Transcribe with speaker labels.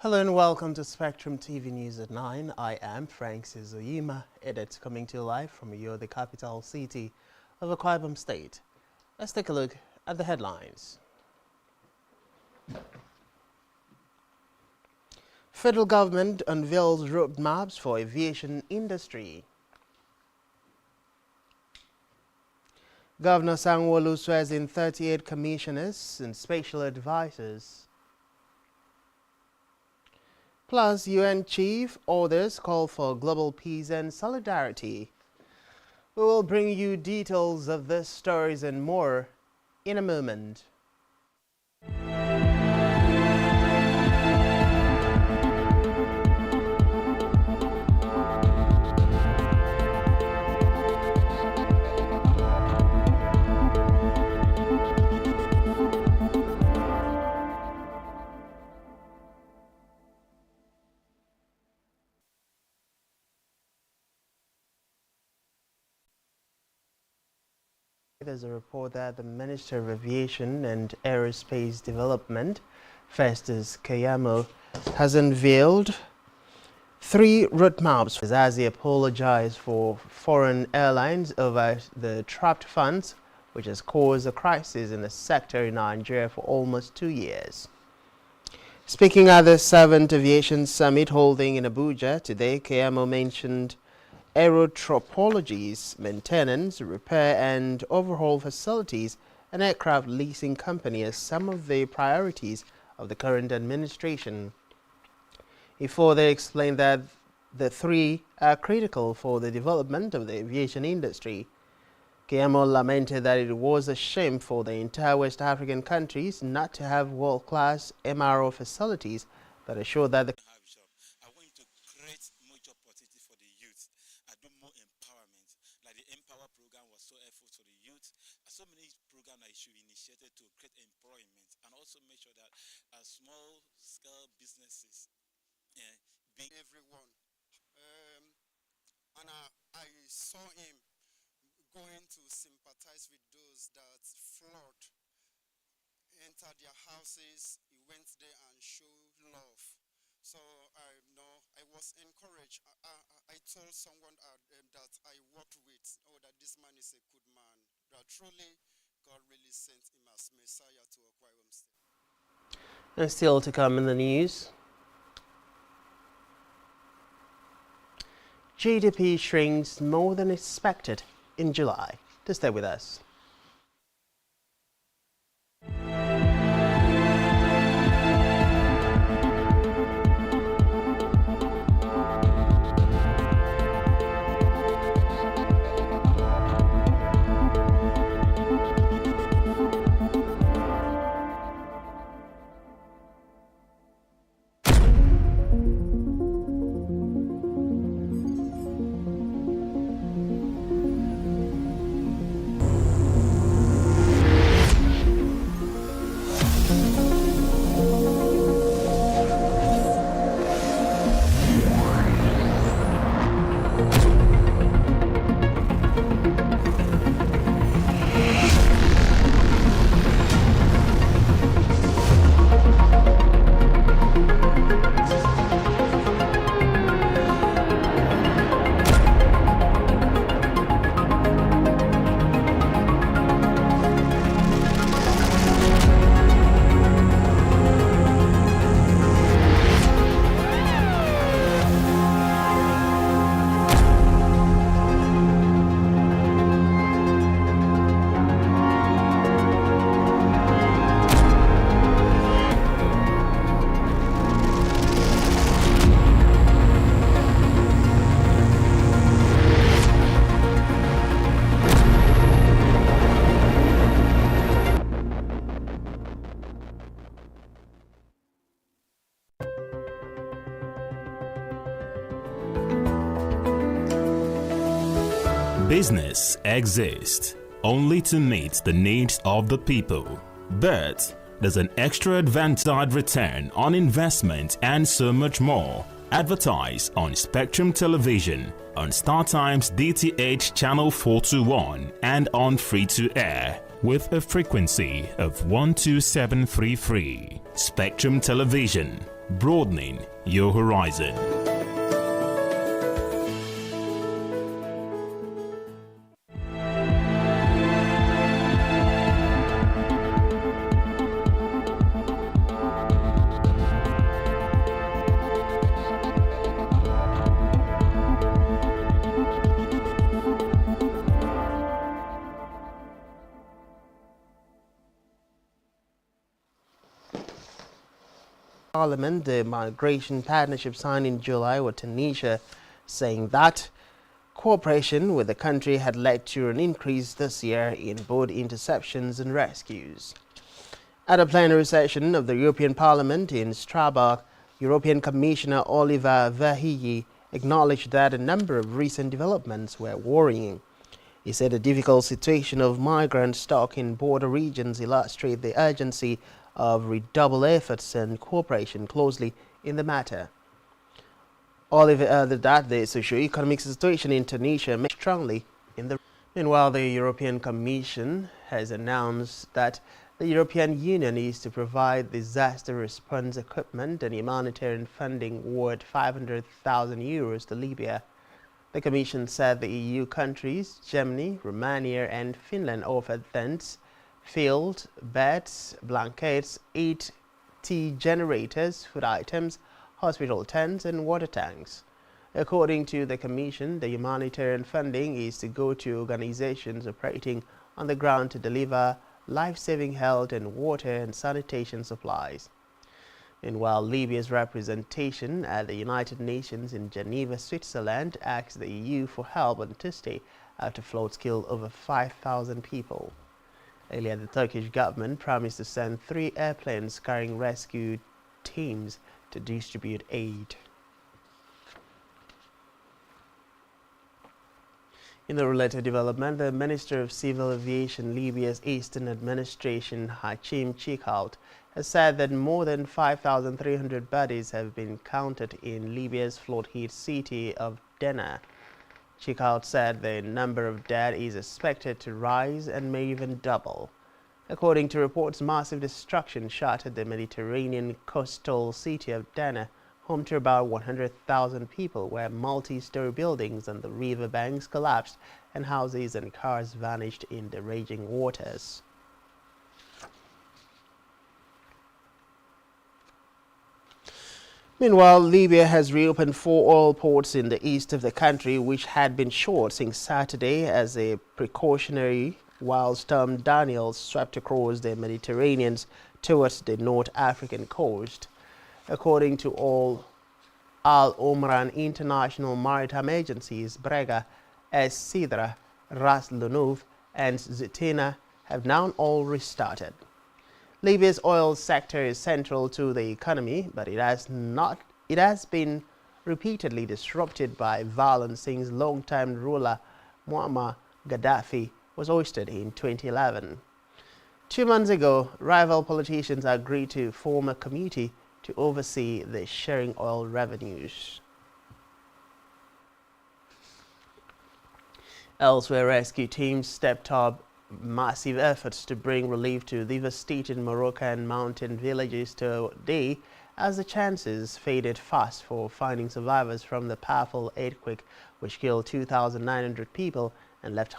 Speaker 1: Hello and welcome to Spectrum TV News at 9. I am Francis Oyima. It's coming to you live from Uyo, the capital city of Akwa Ibom State. Let's take a look at the headlines. Federal government unveils roadmaps for aviation industry. Governor Sanwo-Olu swears in 38 commissioners and special advisors. Plus, UN chief orders call for global peace and solidarity. We will bring you details of these stories and more in a moment. There's a report that the Minister of Aviation and Aerospace Development, Festus Keyamo, has unveiled 3 roadmaps as he apologized for foreign airlines over the trapped funds, which has caused a crisis in the sector in Nigeria for almost 2 years. Speaking at the 7th Aviation Summit holding in Abuja today, Keyamo mentioned aerotropologies, maintenance, repair and overhaul facilities and aircraft leasing company as some of the priorities of the current administration. He further explained that the 3 are critical for the development of the aviation industry. Keyamo lamented that it was a shame for the entire West African countries not to have world-class MRO facilities, but assured that the
Speaker 2: so many programs that should be initiated to create employment and also make sure that small-scale businesses be everyone. And I saw him going to sympathize with those that flood, entered their houses. He went there and showed love. So I was encouraged. I told someone that I worked with, that this man is a good man. That truly God really sent him as Messiah to Akwa Ibom State.
Speaker 1: And still to come in the news, GDP shrinks more than expected in July. To stay with us.
Speaker 3: Business exists only to meet the needs of the people, but there's an extra advantage return on investment and so much more. Advertise on Spectrum Television, on StarTimes DTH Channel 421 and on free-to-air with a frequency of 12733. Spectrum Television, broadening your horizon.
Speaker 1: Parliament, the migration partnership signed in July with Tunisia, saying that cooperation with the country had led to an increase this year in both interceptions and rescues. At a plenary session of the European Parliament in Strasbourg, European Commissioner Oliver Verheugen acknowledged that a number of recent developments were worrying. He said the difficult situation of migrant stock in border regions illustrates the urgency of redoubled efforts and cooperation closely in the matter. Oliver added that the socio-economic situation in Tunisia may strongly in the. Meanwhile, the European Commission has announced that the European Union is to provide disaster response equipment and humanitarian funding worth €500,000 to Libya. The Commission said the EU countries, Germany, Romania and Finland, offered tents, field, beds, blankets, 8T generators, food items, hospital tents and water tanks. According to the Commission, the humanitarian funding is to go to organizations operating on the ground to deliver life-saving health and water and sanitation supplies. Meanwhile, Libya's representation at the United Nations in Geneva, Switzerland, asked the EU for help on Tuesday after floods killed over 5,000 people. Earlier, the Turkish government promised to send 3 airplanes carrying rescue teams to distribute aid. In a related development, the Minister of Civil Aviation, Libya's Eastern Administration, Hachim Chikhout, has said that more than 5,300 bodies have been counted in Libya's flood-hit city of Derna. Chikhout said the number of dead is expected to rise and may even double. According to reports, massive destruction shattered the Mediterranean coastal city of Derna, home to about 100,000 people, where multi-story buildings on the river banks collapsed and houses and cars vanished in the raging waters. Meanwhile, Libya has reopened 4 oil ports in the east of the country which had been shut since Saturday as a precautionary while Storm Daniel swept across the Mediterranean towards the North African coast. According to all Al Omran International Maritime Agencies, Brega, Es Sidra, Ras Lounouf and Zitina have now all restarted. Libya's oil sector is central to the economy, but it has been repeatedly disrupted by violence since long-time ruler Muammar Gaddafi was ousted in 2011. 2 months ago, rival politicians agreed to form a committee to oversee the sharing oil revenues. Elsewhere, rescue teams stepped up massive efforts to bring relief to devastated Moroccan mountain villages today as the chances faded fast for finding survivors from the powerful earthquake which killed 2,900 people and left